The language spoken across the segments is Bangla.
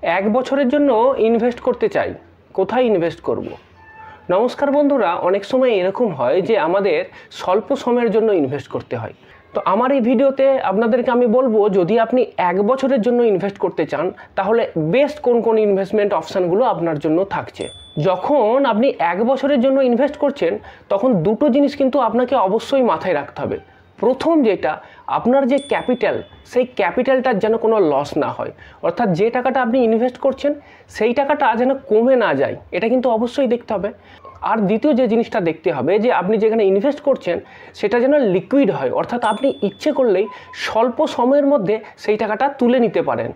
এক বছরের জন্য ইনভেস্ট করতে চাই, কোথায় ইনভেস্ট করব। নমস্কার বন্ধুরা, অনেক সময় এরকম হয় যে আমাদের স্বল্প সময়ের জন্য ইনভেস্ট করতে হয়। তো আমার এই ভিডিওতে আপনাদেরকে আমি বলবো, যদি আপনি এক বছরের জন্য ইনভেস্ট করতে চান তাহলে বেস্ট কোন কোন ইনভেস্টমেন্ট অপশানগুলো আপনার জন্য থাকছে। যখন আপনি এক বছরের জন্য ইনভেস্ট করছেন তখন দুটো জিনিস কিন্তু আপনাকে অবশ্যই মাথায় রাখতে হবে। প্রথম যেটা, আপনার যে ক্যাপিটাল, সেই ক্যাপিটালটার যেন কোনো লস না হয়, অর্থাৎ যে টাকাটা আপনি ইনভেস্ট করছেন সেই টাকাটা যেন কমে না যায়, এটা কিন্তু অবশ্যই দেখতে হবে। আর দ্বিতীয় যে জিনিসটা দেখতে হবে যে আপনি যেখানে ইনভেস্ট করছেন সেটা যেন লিকুইড হয়, অর্থাৎ আপনি ইচ্ছে করলেই স্বল্প সময়ের মধ্যে সেই টাকাটা তুলে নিতে পারেন।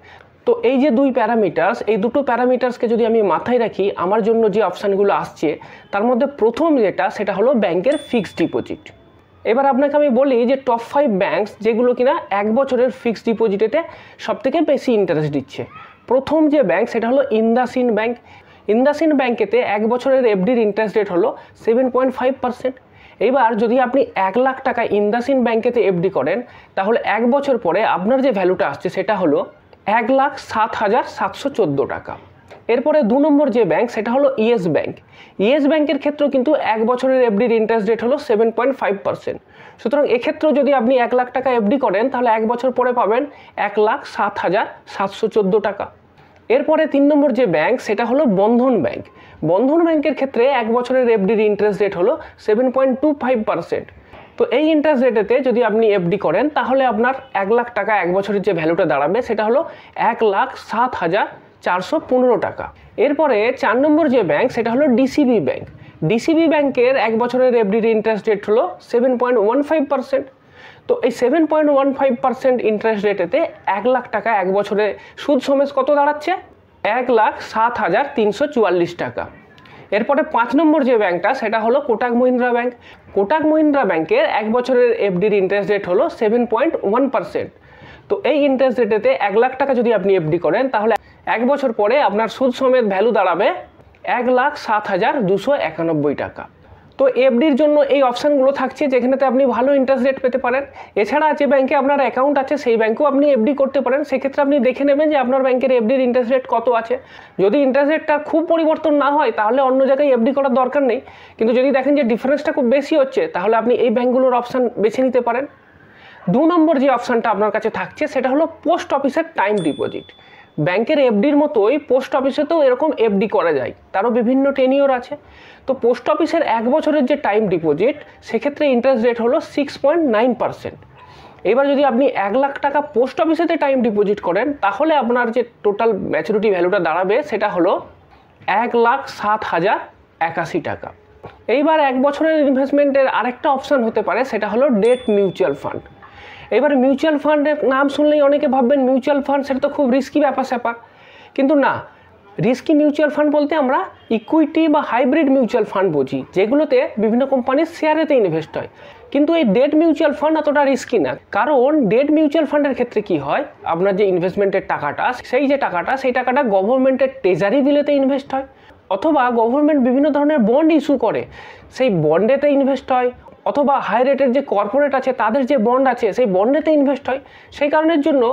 তো এই যে দুই প্যারামিটার্স, এই দুটো প্যারামিটার্সকে যদি আমি মাথায় রাখি, আমার জন্য যে অপশানগুলো আসছে তার মধ্যে প্রথম যেটা, সেটা হলো ব্যাংকের ফিক্সড ডিপোজিট। এবার আপনাকে আমি বলি যে টপ 5 ব্যাঙ্কস যেগুলো কিনা এক বছরের ফিক্সড ডিপোজিটেতে সবথেকে বেশি ইন্টারেস্ট দিচ্ছে। প্রথম যে ব্যাঙ্ক সেটা হলো ইন্দাসইন্ড ব্যাঙ্ক। ইন্দাসইন্ড ব্যাঙ্কেতে এক বছরের এফডির ইন্টারেস্ট রেট হলো 7.5%। এইবার যদি আপনি 1 লাখ টাকা ইন্দাসইন্ড ব্যাঙ্কেতে এফডি করেন তাহলে এক বছর পরে আপনার যে ভ্যালুটা আসছে সেটা হলো 1,07,714 টাকা। এরপরে 2 নম্বর যে ব্যাঙ্ক সেটা হলো ইয়েস ব্যাঙ্ক। ইয়েস ব্যাঙ্কের ক্ষেত্রেও কিন্তু এক বছরের এফডির ইন্টারেস্ট রেট হলো 7.5%। সুতরাং এক্ষেত্রেও যদি আপনি 1 লাখ টাকা এফডি করেন তাহলে এক বছর পরে পাবেন 1,07,714 টাকা। এরপরে 3 নম্বর যে ব্যাঙ্ক সেটা হলো বন্ধন ব্যাঙ্ক। বন্ধন ব্যাঙ্কের ক্ষেত্রে এক বছরের এফডির ইন্টারেস্ট রেট হলো 7.25%। তো এই ইন্টারেস্ট রেটেতে যদি আপনি এফডি করেন তাহলে আপনার 1 লাখ টাকা এক বছরের যে ভ্যালুটা দাঁড়াবে সেটা হলো 1,07,415 টাকা। এরপরে 4 নম্বর যে ব্যাঙ্ক সেটা হলো ডিসিবি ব্যাঙ্ক। ডিসিবি ব্যাঙ্কের এক বছরের এফডির ইন্টারেস্ট রেট হলো 7.15%। তো এই 7.15% ইন্টারেস্ট রেটেতে 1 লাখ টাকা এক বছরে সুদ সমেত কত দাঁড়াচ্ছে? 1,07,344 টাকা। এরপরে 5 নম্বর যে ব্যাঙ্কটা সেটা হলো কোটাক মহিন্দ্রা ব্যাঙ্ক। কোটাক মহিন্দ্রা ব্যাঙ্কের এক বছরের এফডির ইন্টারেস্ট রেট হলো 7.1%। তো এই ইন্টারেস্ট রেটেতে 1 লাখ টাকা যদি আপনি এফডি করেন তাহলে এক বছর পরে আপনার সুদ সমেত ভ্যালু দাঁড়াবে 1,07,291 টাকা। তো এফডির জন্য এই অপশানগুলো থাকছে যেখানেতে আপনি ভালো ইন্টারেস্ট রেট পেতে পারেন। এছাড়া যে ব্যাঙ্কে আপনার অ্যাকাউন্ট আছে সেই ব্যাঙ্কেও আপনি এফডি করতে পারেন। সেক্ষেত্রে আপনি দেখে নেবেন যে আপনার ব্যাঙ্কের এফডির ইন্টারেস্ট রেট কত আছে। যদি ইন্টারেস্ট রেটটা খুব পরিবর্তন না হয় তাহলে অন্য জায়গায় এফডি করার দরকার নেই, কিন্তু যদি দেখেন যে ডিফারেন্সটা খুব বেশি হচ্ছে তাহলে আপনি এই ব্যাঙ্কগুলোর অপশান বেছে নিতে পারেন। 2 নম্বর যে অপশানটা আপনার কাছে থাকছে সেটা হলো পোস্ট অফিসের টাইম ডিপোজিট। ব্যাংকের এফডির মতোই পোস্ট অফিসেতেও এরকম এফডি করা যায়, তারও বিভিন্ন টেনিওর আছে। তো পোস্ট অফিসের এক বছরের যে টাইম ডিপোজিট সেক্ষেত্রে ইন্টারেস্ট রেট হলো 6.9%। এবার যদি আপনি 1 লাখ টাকা পোস্ট অফিসেতে টাইম ডিপোজিট করেন তাহলে আপনার যে টোটাল ম্যাচুরিটি ভ্যালুটা দাঁড়াবে সেটা হলো 1,07,081 টাকা। এইবার এক বছরের ইনভেস্টমেন্টের আরেকটা অপশান হতে পারে, সেটা হলো ডেট মিউচুয়াল ফান্ড। এবার মিউচুয়াল ফান্ডের নাম শুনলেই অনেকে ভাববেন মিউচুয়াল ফান্ড সেটা তো খুব রিস্কি ব্যাপার, কিন্তু না। রিস্কি মিউচুয়াল ফান্ড বলতে আমরা ইকুইটি বা হাইব্রিড মিউচুয়াল ফান্ড বুঝি, যেগুলোতে বিভিন্ন কোম্পানির শেয়ারেতে ইনভেস্ট হয়। কিন্তু এই ডেট মিউচুয়াল ফান্ড এতটা রিস্কি না, কারণ ডেট মিউচুয়াল ফান্ডের ক্ষেত্রে কি হয়, আপনার যে ইনভেস্টমেন্টের টাকাটা সেই টাকাটা গভর্নমেন্টের ট্রেজারি বিলেতে ইনভেস্ট হয়, অথবা গভর্নমেন্ট বিভিন্ন ধরনের বন্ড ইস্যু করে সেই বন্ডেতে ইনভেস্ট হয়, অথবা হাই রেটের যে কর্পোরেট আছে তাদের যে বন্ড আছে সেই বন্ডেতে ইনভেস্ট হয়। সেই কারণের জন্য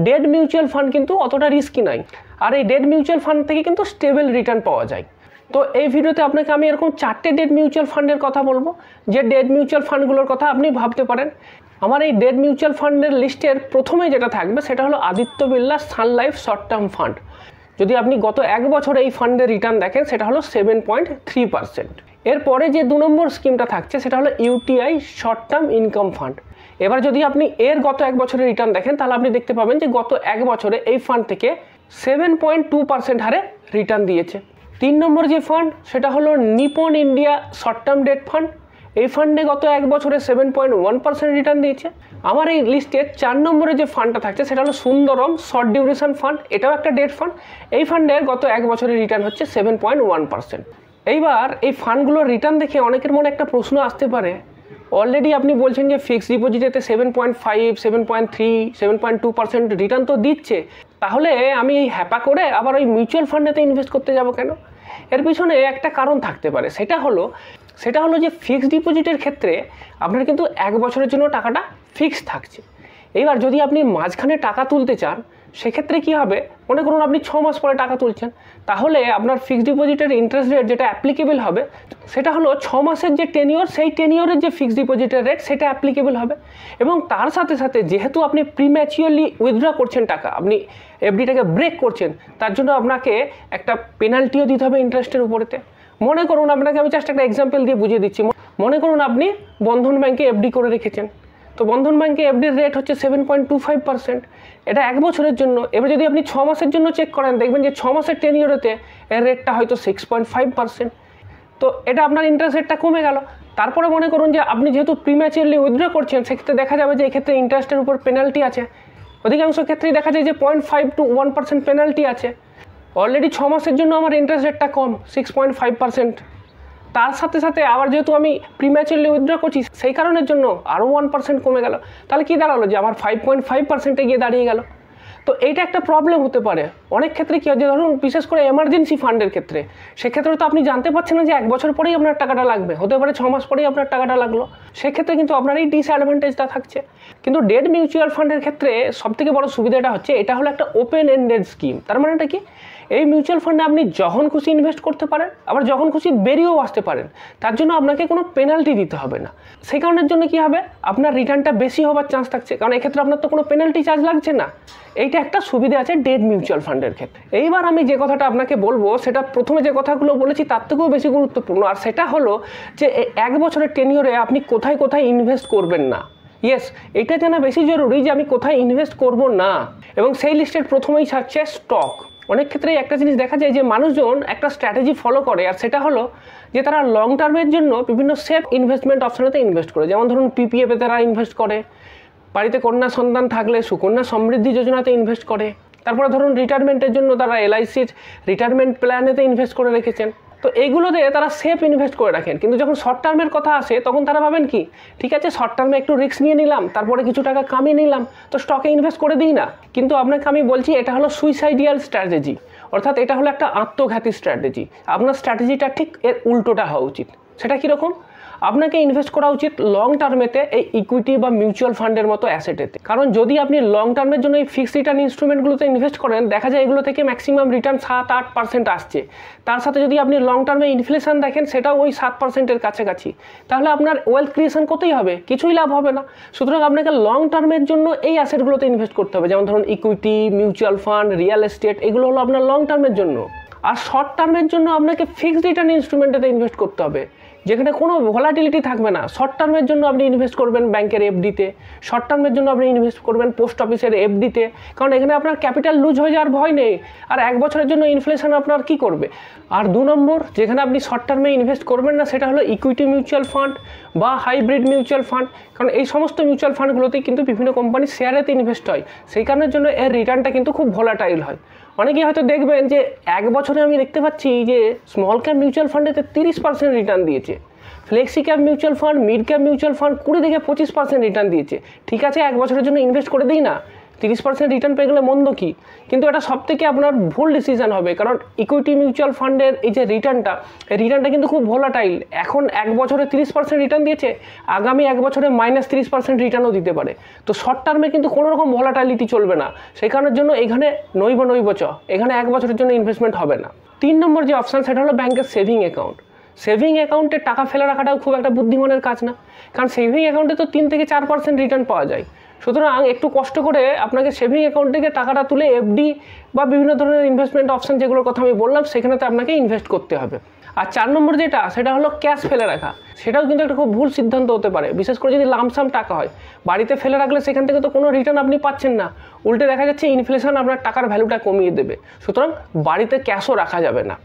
ডেট মিউচুয়াল ফান্ড কিন্তু অতটা রিস্কি নয়, আর এই ডেট মিউচুয়াল ফান্ড থেকে কিন্তু স্টেবল রিটার্ন পাওয়া যায়। তো এই ভিডিওতে আপনাকে আমি এরকম 4টে ডেট মিউচুয়াল ফান্ডের কথা বলবো, যে ডেট মিউচুয়াল ফান্ডগুলোর কথা আপনি ভাবতে পারেন। আমার এই ডেট মিউচুয়াল ফান্ডের লিস্টের প্রথমে যেটা থাকবে সেটা হলো আদিত্য বিড়লা সান লাইফ শর্ট টার্ম ফান্ড। যদি আপনি গত এক বছর এই ফান্ডের রিটার্ন দেখেন সেটা হলো 7.3%। এরপরে যে 2 নম্বর স্কিমটা থাকছে সেটা হলো UTI short term income fund. এবার যদি আপনি এর গত এক বছরের রিটার্ন দেখেন তাহলে আপনি দেখতে পাবেন যে গত এক বছরে এই ফান্ড থেকে 7.2% হারে রিটার্ন দিয়েছে। 3 নম্বর যে ফান্ড সেটা হলো Nipon India short term date fund. এই ফান্ডে গত এক বছরে 7.1% রিটার্ন দিয়েছে। আমার এই লিস্টে 4 নম্বরে যে ফান্ডটা থাকছে সেটা হলো সুন্দরম শর্ট ডিউরেশন ফান্ড। এটাও একটা ডেট ফান্ড। এই ফান্ডের গত এক বছরের রিটার্ন হচ্ছে 7.1%। এইবার এই ফান্ডগুলোর রিটার্ন দেখে অনেকের মনে একটা প্রশ্ন আসতে পারে, অলরেডি আপনি বলছেন যে ফিক্সড ডিপোজিটেতে 7.5, 7.3, 7.2% রিটার্ন তো দিচ্ছে, তাহলে আমি এই হ্যাপা করে আবার ওই মিউচুয়াল ফান্ডেতে ইনভেস্ট করতে যাব কেন? এর পিছনে একটা কারণ থাকতে পারে, সেটা হলো যে ফিক্সড ডিপোজিটের ক্ষেত্রে আপনার কিন্তু এক বছরের জন্য টাকাটা ফিক্সড থাকছে। এইবার যদি আপনি মাঝখানে টাকা তুলতে চান সেক্ষেত্রে কী হবে, মনে করুন আপনি 6 মাস পরে টাকা তুলছেন, তাহলে আপনার ফিক্সড ডিপোজিটের ইন্টারেস্ট রেট যেটা অ্যাপ্লিকেবল হবে সেটা হলো 6 মাসের যে টেনিওর, সেই টেনিওরের যে ফিক্সড ডিপোজিটের রেট সেটা অ্যাপ্লিকেবল হবে। এবং তার সাথে সাথে যেহেতু আপনি প্রিম্যাচিওরলি উইথড্র করছেন টাকা, আপনি এফডিটাকে ব্রেক করছেন, তার জন্য আপনাকে একটা পেনাল্টিও দিতে হবে ইন্টারেস্টের উপরেতে। মনে করুন আপনাকে আমি জাস্ট একটা এক্সাম্পল দিয়ে বুঝিয়ে দিচ্ছি। মনে করুন আপনি বন্ধন ব্যাংকে এফডি করে রেখেছেন, তো বন্ধন ব্যাংকে এফডির রেট হচ্ছে 7.25%, এটা 1 বছরের জন্য। এবার যদি আপনি 6 মাসের জন্য চেক করেন, দেখবেন যে 6 মাসের টেনিওরেতে এর রেটটা হয়তো 6.5%। তো এটা আপনার ইন্টারেস্ট রেটটা কমে গেল। তারপরে মনে করুন যে আপনি যেহেতু প্রিম্যাচিওরলি উইথড্র করছেন, সেক্ষেত্রে দেখা যাবে যে এক্ষেত্রে ইন্টারেস্টের উপর পেনাল্টি আছে। অধিকাংশ ক্ষেত্রেই দেখা যায় যে 0.5 to 1% পেনাল্টি আছে। অলরেডি 6 মাসের জন্য আমার ইন্টারেস্ট রেটটা কম, 6.5%। তার সাথে সাথে আবার যেহেতু আমি প্রিম্যাচিওরলি উইথড্র করছি, সেই কারণের জন্য আরও 1% কমে গেল। তাহলে কী দাঁড়ালো, যে আমার 5.5%-এ গিয়ে দাঁড়িয়ে গেল। তো এইটা একটা প্রবলেম হতে পারে অনেক ক্ষেত্রে। কী হয় যে ধরুন বিশেষ করে এমার্জেন্সি ফান্ডের ক্ষেত্রে, সেক্ষেত্রে তো আপনি জানতে পারছেন না যে 1 বছর পরেই আপনার টাকাটা লাগবে, হতে পারে 6 মাস পরেই আপনার টাকাটা লাগলো। সেক্ষেত্রে কিন্তু আপনার এই ডিসঅ্যাডভান্টেজটা থাকছে। কিন্তু ডেট মিউচুয়াল ফান্ডের ক্ষেত্রে সবথেকে বড় সুবিধাটা হচ্ছে এটা হলো একটা ওপেন এন্ডেড স্কিম। তার মানে এটা কি, এই মিউচুয়াল ফান্ডে আপনি যখন খুশি ইনভেস্ট করতে পারেন, আবার যখন খুশি বেরিয়েও আসতে পারেন। তার জন্য আপনাকে কোনো পেনাল্টি দিতে হবে না। সেই কারণের জন্য কী হবে, আপনার রিটার্নটা বেশি হওয়ার চান্স থাকছে, কারণ এক্ষেত্রে আপনার তো কোনো পেনাল্টি চার্জ লাগছে না। এইটা একটা সুবিধা আছে ডেট মিউচুয়াল ফান্ডের ক্ষেত্রে। এইবার আমি যে কথাটা আপনাকে বলবো, সেটা প্রথমে যে কথাগুলো বলেছি তার থেকেও বেশি গুরুত্বপূর্ণ। আর সেটা হলো যে 1 বছরের টেনিওরে আপনি কোথায় কোথায় ইনভেস্ট করবেন না। ইয়েস, এটা জানা বেশি জরুরি যে আমি কোথায় ইনভেস্ট করব না। এবং সেই লিস্টের প্রথমেই থাকছে স্টক। অনেক ক্ষেত্রেই একটা জিনিস দেখা যায় যে মানুষজন একটা স্ট্র্যাটেজি ফলো করে, আর সেটা হলো যে তারা লং টার্মের জন্য বিভিন্ন সেফ ইনভেস্টমেন্ট অপশনেতে ইনভেস্ট করে। যেমন ধরুন পিপিএফে তারা ইনভেস্ট করে, বাড়িতে কন্যা সন্তান থাকলে সুকন্যা সমৃদ্ধি যোজনাতে ইনভেস্ট করে, তারপরে ধরুন রিটায়ারমেন্টের জন্য তারা এলআইসির রিটায়ারমেন্ট প্ল্যানেতে ইনভেস্ট করে রেখেছেন। তো এইগুলোতে তারা সেফ ইনভেস্ট করে রাখেন। কিন্তু যখন শর্ট টার্মের কথা আসে, তখন তারা ভাবেন কি, ঠিক আছে শর্ট টার্মে একটু রিস্ক নিয়ে নিলাম, তারপরে কিছু টাকা কামিয়ে নিলাম, তো স্টকে ইনভেস্ট করে দিই না। কিন্তু আপনাকে আমি বলছি এটা হলো সুইসাইডিয়াল স্ট্র্যাটেজি, অর্থাৎ এটা হলো একটা আত্মঘাতী স্ট্র্যাটেজি। আপনার স্ট্র্যাটেজিটা ঠিক এর উল্টোটা হওয়া উচিত। সেটা কীরকম, আপনাকে ইনভেস্ট করা উচিত লং টার্মেতে এই ইকুইটি বা মিউচুয়াল ফান্ডের মতো অ্যাসেটেতে। কারণ যদি আপনি লং টার্মের জন্য এই ফিক্সড রিটার্ন ইনস্ট্রুমেন্টগুলোতে ইনভেস্ট করেন, দেখা যায় এগুলো থেকে ম্যাক্সিমাম রিটার্ন 7-8% আসছে। তার সাথে যদি আপনি লং টার্মে ইনফ্লেশন দেখেন, সেটাও ওই 7%-এর কাছাকাছি। তাহলে আপনার ওয়েলথ ক্রিয়েশন কোথায় হবে, কিছুই লাভ হবে না। সুতরাং আপনাকে লং টার্মের জন্য এই অ্যাসেটগুলোতে ইনভেস্ট করতে হবে। যেমন ধরুন equity, mutual fund, real estate, এগুলো হলো আপনার লং টার্মের জন্য। আর শর্ট টার্মের জন্য আপনাকে ফিক্সড রিটার্ন ইনস্ট্রুমেন্টেতে ইনভেস্ট করতে হবে, যেখানে কোনো ভলাটিলিটি থাকবে না। শর্ট টার্মের জন্য আপনি ইনভেস্ট করবেন ব্যাংকের এফডিতে, শর্ট টার্মের জন্য আপনি ইনভেস্ট করবেন পোস্ট অফিসের এফডিতে, কারণ এখানে আপনার ক্যাপিটাল লুজ হয়ে যাওয়ার ভয় নেই। আর 1 বছরের জন্য ইনফ্লেশন আপনার কি করবে। আর 2 নম্বর, যেখানে আপনি শর্ট টার্মে ইনভেস্ট করবেন না, সেটা হলো ইকুইটি মিউচুয়াল ফান্ড বা হাইব্রিড মিউচুয়াল ফান্ড। কারণ এই সমস্ত মিউচুয়াল ফান্ডগুলোতেই কিন্তু বিভিন্ন কোম্পানির শেয়ারেতে ইনভেস্ট হয়, সেই কারণের জন্য এর রিটার্নটা কিন্তু খুব ভোলাটাইল হয়। অনেকেই হয়তো দেখবেন যে 1 বছরে আমি দেখতে পাচ্ছি যে স্মল ক্যাপ মিউচুয়াল ফান্ডেতে 30% রিটার্ন দিয়েছে, flexi cap mutual fund, mid cap mutual fund 20 থেকে 25% রিটার্ন দিয়েছে। ঠিক আছে, 1 বছরের জন্য ইনভেস্ট করে দিই না, 30% রিটার্ন পেয়ে গেলে মন্দ কি। কিন্তু এটা সবথেকে আপনার ভুল ডিসিশন হবে, কারণ ইকুইটি মিউচুয়াল ফান্ডের এই যে রিটার্নটা, এই রিটার্নটা কিন্তু খুব ভোলাটাইল। এখন 1 বছরে 30% রিটার্ন দিয়েছে, আগামী 1 বছরে -30% রিটার্নও দিতে পারে। তো শর্ট টার্মে কিন্তু কোনো রকম ভোলাটাইলিটি চলবে না, সেই কারণের জন্য এখানে নৈব এখানে 1 বছরের জন্য ইনভেস্টমেন্ট হবে না। 3 নম্বর যে অপশান, সেটা হলো ব্যাংকের সেভিং অ্যাকাউন্ট। সেভিং অ্যাকাউন্টে টাকা ফেলে রাখাটাও খুব একটা বুদ্ধিমানের কাজ না, কারণ সেভিং অ্যাকাউন্টে তো 3 থেকে 4% রিটার্ন পাওয়া যায়। সুতরাং একটু কষ্ট করে আপনাকে সেভিং অ্যাকাউন্ট থেকে টাকাটা তুলে এফডি বা বিভিন্ন ধরনের ইনভেস্টমেন্ট অপশান যেগুলোর কথা আমি বললাম, সেখানেতে আপনাকে ইনভেস্ট করতে হবে। আর 4 নম্বর যেটা, সেটা হলো ক্যাশ ফেলে রাখা। সেটাও কিন্তু একটা খুব ভুল সিদ্ধান্ত হতে পারে, বিশেষ করে যদি লামসাম টাকা হয়। বাড়িতে ফেলে রাখলে সেখান থেকে তো কোনো রিটার্ন আপনি পাচ্ছেন না, উল্টে দেখা যাচ্ছে ইনফ্লেশন আপনার টাকার ভ্যালুটা কমিয়ে দেবে। সুতরাং বাড়িতে ক্যাশও রাখা যাবে না।